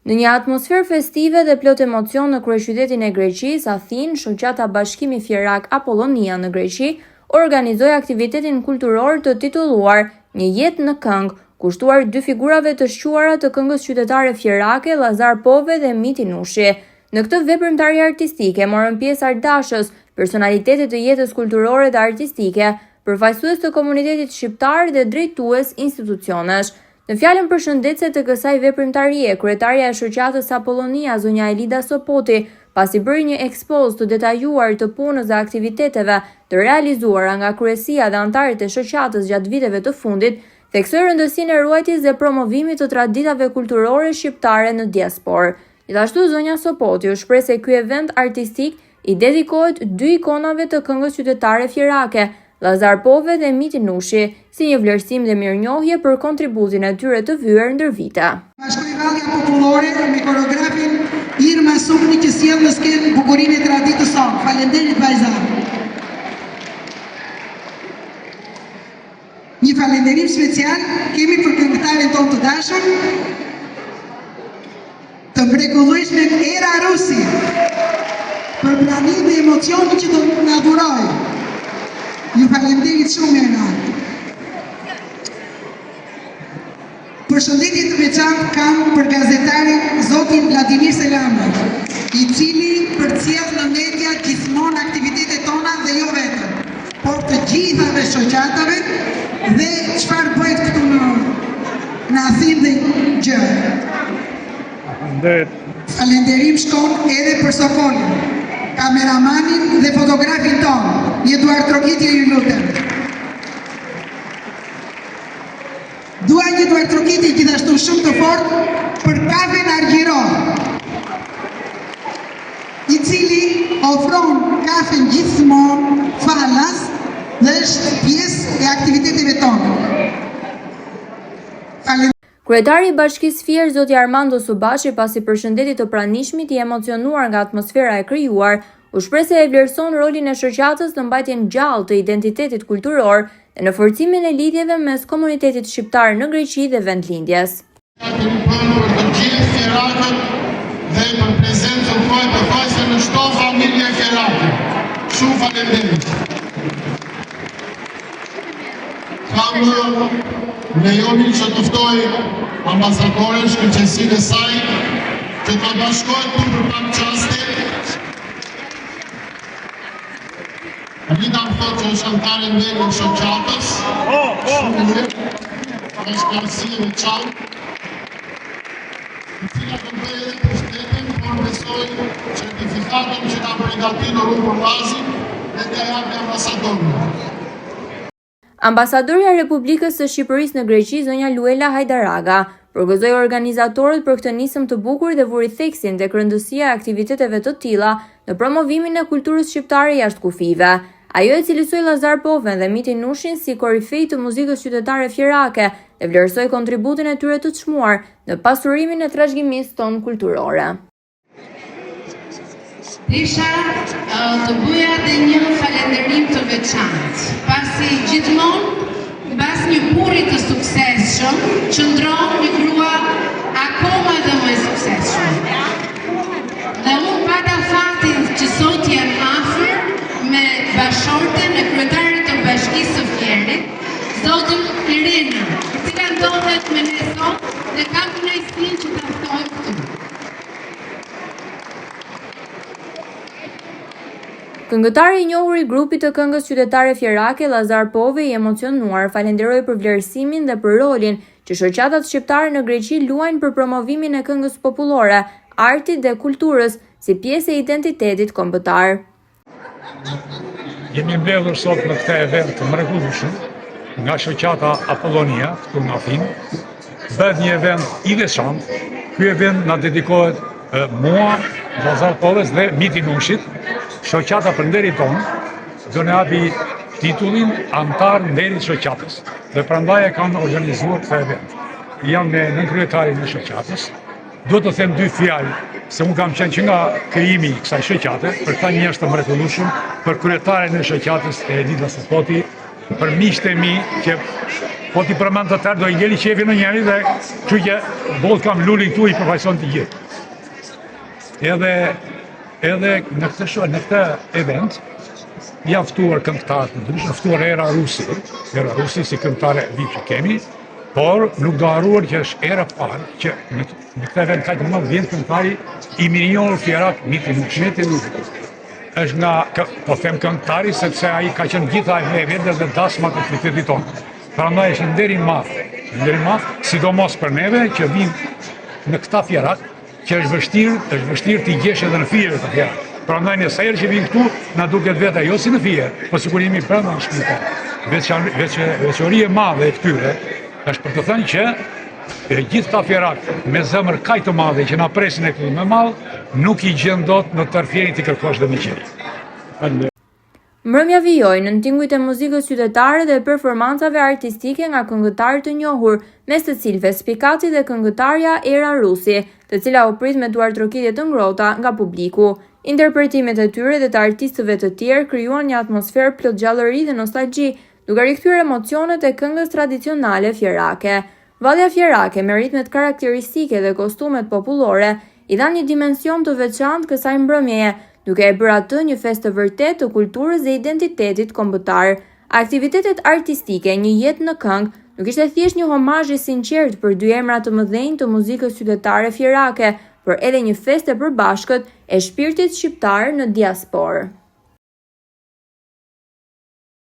Në një atmosferë festive dhe plot emocion në kryeqytetin e Greqisë, Athinë, shoqata Bashkimi Fjerak Apollonia në Greqi organizoi aktivitetin kulturor të titulluar Një jetë në këngë, kushtuar dy figurave të shquara të këngës qytetare fjerake, Llazar Pove dhe Miti Nushi. Në këtë veprimtari artistike morën pjesë ardashës, personalitete të jetës kulturore dhe artistike, përfaqësues të komunitetit shqiptar dhe drejtues institucionesh. Në fjalën përshëndetëse të kësaj veprimtarie, kryetaria e shoqatës Apollonia, zonja Elida Sopoti, pasi bëri një ekspozë të detajuar të punës dhe aktiviteteve të realizuara nga kryesia dhe antarët e shoqatës gjatë viteve të fundit, theksoi rëndësinë e ruajtjes dhe promovimit të traditave kulturore shqiptare në diasporë. Gjithashtu zonja Sopoti u shpreh se ky event artistik i dedikohet dy ikonave të këngës qytetare fjerake, Llazar Pove dhe Miti Nushi, si një vlerësim dhe mirënjohje për kontributin e tyre të vyer ndër vite. Bashkoi Radhja Popullore me koreografin Irma Sukni që sjell në skenë bukurinë e traditës sonë. Faleminderit vajza. Një falënderim special kemi për këngëtarin tonë të dashur, të mrekullueshme Era Rusi, për pranimin dhe emocionin që do na dhurojë. Ju falenderit shumë Era. Përshëndetje të veçantë kam për gazetarin zotin Vladimir Selama, i cili përcjell në media gjithmonë aktivitetet tona dhe jo vetëm, por të gjithave shoqatave dhe çfarë bëhet këtu në Athinë dhe gjë. Falenderim shkon edhe për Sokolin, kameramanin dhe fotografin ton, Eduard Trokitje, ju lutem. Dua një Eduard Trokitje gjithashtu shumë të fortë për Kaven Argjirov, i cili ofron kafen gjithmonë falas dhe është pjesë e aktiviteteve tona. Kryetari i Bashkisë Fier, zoti Armando Subashi, pasi përshëndeti të pranishmit i emocionuar nga atmosfera e krijuar, u shpreh se e vlerëson rolin e shoqatës në mbajtjen gjallë të identitetit kulturor dhe në forcimin e lidhjeve mes komunitetit shqiptar në Greqi dhe vendlindjes. Për të gjithë fjerakët dhe për prezencën tuaj përfaqëse në çdo familje fjerake. Shumë faleminderit. Lejoni që të ftoj ambasadoren shkëlqësinë e saj që të bashkohet për pak qaste. Alida më thot që është antare në në shoqatës. Shumë mirë. është arsia dhe qalë. Në cila të bëjë edhe për shtetin, por besoj certifikatën që ka përgati në rrugë Lazin dhe të japë ambasadorin. Ambasadorja e Republikës së Shqipërisë në Greqi, zonja Luela Hajdaraga, përgëzoi organizatorët për këtë nisëm të bukur dhe vuri theksin tek rëndësia e aktiviteteve të tilla në promovimin e kulturës shqiptare jashtëkufive. Ajo e cilësoi Llazar Poven dhe Miti Nushin si korifej të muzikës qytetare fjerake dhe vlerësoi kontributin e tyre të çmuar në pasurimin e trashëgimisë tonë kulturore. Isha të bëja dhe një falënderim të veçantë, pasi gjithmonë pas një burri të suksesshëm qëndron një grua akoma dhe më e suksesshëm. Dhe unë pata fatin që sot janë afër me bashorten e kryetarit të Bashkisë së Fierit, zotin Irinë, e cila ndodhet me ne sot dhe kam kënaqësinë që ta ftoj këtu. Këngëtari i njohur i grupit të këngës qytetare fjerake, Llazar Pove, i emocionuar falenderoi për vlerësimin dhe për rolin që shoqatat shqiptare në Greqi luajnë për promovimin e këngës popullore, artit dhe kulturës si pjesë e identitetit kombëtar. Jemi mbledhur sot në këtë event të mrekullueshëm nga shoqata Apollonia këtu në Athinë. Bëhet një event i veçantë. Ky event na dedikohet mua, Llazar Poves dhe Miti Nushit. Shoqata për nderin tonë do në hapi titullin antar nderit shoqatës dhe prandaj e kanë organizuar këtë event. Jam me nënkryetarin e shoqatës. Do të them dy fjalë, se unë kam qenë që nga krijimi i kësaj shoqate, për ta një është të mrekullueshëm, për kryetarin e shoqatës Elida Sopoti, për miqtë e mi që po t'i përmend të tërë do i ngeli qefi në njeri dhe që që bollë kam lulin këtu i përfaqëson të gjithë. Edhe në këtë event, janë ftuar këngëtarë të ndryshëm, ftuar Era Rusi si këngëtare vip që kemi, por nuk do harruar që është era parë që në këtë event ka të mëdh vjen këngëtari i mirënjohur fjerak Miti Nuçmeti. Është nga, po them këngëtari sepse ai ka qenë gjitha e eventet dhe dasmat e qytetit tonë. Prandaj është nder i madh, sidomos për neve që vim në këta fjerak, që është vështirë t'i gjesh edhe në fjerë të fjerak. Prandaj në sa herë që vim këtu, na duket vetë jo si në fjerë, po sikur jemi brenda në shtëpi. Veçoria e madhe e këtyre është për të thënë që gjithë ta fjerak me zemër kaq të madhe që na presin e këtu me mall, nuk i gjen dot në tërfjerin të kërkosh dhe me qeni. Mbrëmja vijoi në tingujt e muzikës qytetare dhe performancave artistike nga këngëtarë të njohur, mes të cilëve Spikati dhe këngëtarja Era Rusi, të cila u prit me duar trokitje të ngrohta nga publiku. Interpretimet e tyre dhe të artistëve të tjerë krijuan një atmosferë plot gjallëri dhe nostalgji, duke rikthyer emocionet e këngës tradicionale fjerake. Vallja fjerake me ritmet karakteristike dhe kostumet popullore i dhan një dimension të veçantë kësaj mbrëmjeje, duke e bërë atë një festë të vërtetë të kulturës dhe identitetit kombëtar. Aktivitetet artistike, një jetë në këngë, nuk ishte thjesht një homazh i sinqert për dy emra të mëdhenj të muzikës qytetare fjerake, por edhe një festë e përbashkët e shpirtit shqiptar në diasporë.